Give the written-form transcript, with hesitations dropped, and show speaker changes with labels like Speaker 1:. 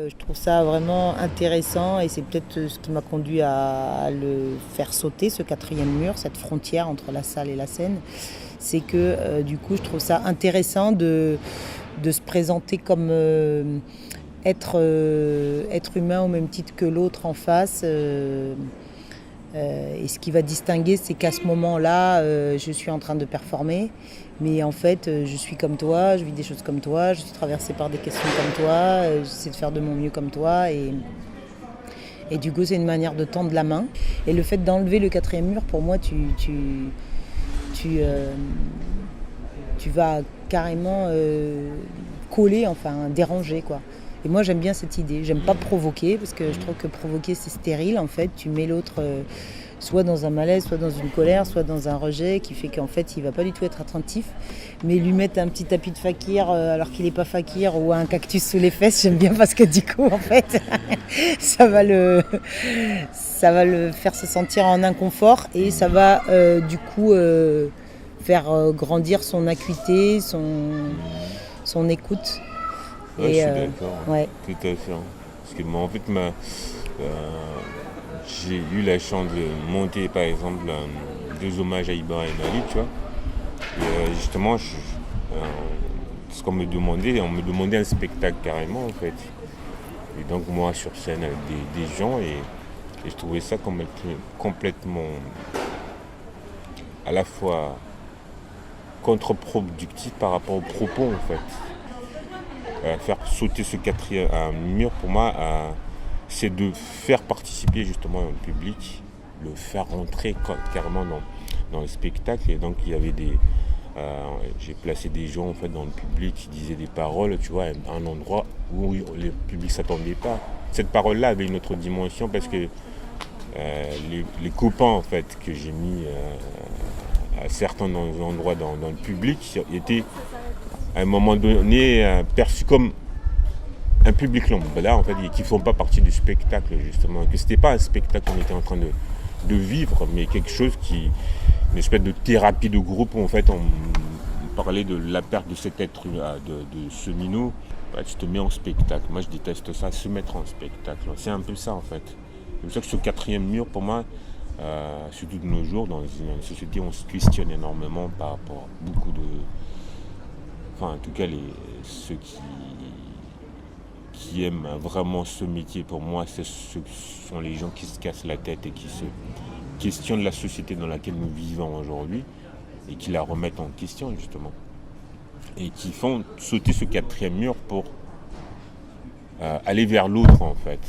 Speaker 1: Je trouve ça vraiment intéressant et c'est peut-être ce qui m'a conduit à le faire sauter, ce quatrième mur, cette frontière entre la salle et la scène. C'est que du coup, je trouve ça intéressant de se présenter comme être humain au même titre que l'autre en face. Et ce qui va distinguer, c'est qu'à ce moment-là, je suis en train de performer. Mais en fait, je suis comme toi, je vis des choses comme toi, je suis traversée par des questions comme toi, j'essaie de faire de mon mieux comme toi. Et du coup, c'est une manière de tendre la main. Et le fait d'enlever le quatrième mur, pour moi, tu, euh, tu vas carrément coller, enfin déranger, quoi. Et moi, j'aime bien cette idée. J'aime pas provoquer, parce que je trouve que provoquer, c'est stérile, en fait. Tu mets l'autre soit dans un malaise, soit dans une colère, soit dans un rejet, qui fait qu'en fait, il va pas du tout être attentif. Mais lui mettre un petit tapis de fakir alors qu'il n'est pas fakir, ou un cactus sous les fesses, j'aime bien, parce que du coup, en fait, ça va le faire se sentir en inconfort, et ça va du coup faire grandir son acuité, son écoute.
Speaker 2: Ouais, je suis d'accord,
Speaker 1: Ouais.
Speaker 2: tout à fait. Hein. Parce que moi, en fait, j'ai eu la chance de monter, par exemple, deux hommages à Ibrahim Ali, tu vois. Et justement, ce qu'on me demandait, on me demandait un spectacle carrément, en fait. Et donc, moi, sur scène, avec des gens, et je trouvais ça complètement, à la fois contre-productif par rapport aux propos, en fait. Faire sauter ce quatrième mur, pour moi, c'est de faire participer justement le public, le faire rentrer carrément dans le spectacle. Et donc, il y avait j'ai placé des gens en fait dans le public qui disaient des paroles, tu vois, à un endroit où le public ne s'attendait pas. Cette parole-là avait une autre dimension, parce que les copains en fait que j'ai mis à certains endroits dans le public étaient à un moment donné perçus comme un public lambda, en fait, qui ne font pas partie du spectacle, justement. Que ce n'était pas un spectacle qu'on était en train de vivre, mais quelque chose une espèce de thérapie de groupe, où en fait on parlait de la perte de cet être, de ce minot. Ouais, tu te mets en spectacle. Moi, je déteste ça, se mettre en spectacle. C'est un peu ça, en fait. C'est pour ça que ce quatrième mur, pour moi, surtout de nos jours, dans une société où on se questionne énormément par rapport à beaucoup de... Enfin, en tout cas, ceux qui aiment vraiment ce métier, pour moi, ce sont les gens qui se cassent la tête et qui se questionnent la société dans laquelle nous vivons aujourd'hui, et qui la remettent en question, justement. Et qui font sauter ce quatrième mur pour aller vers l'autre, en fait.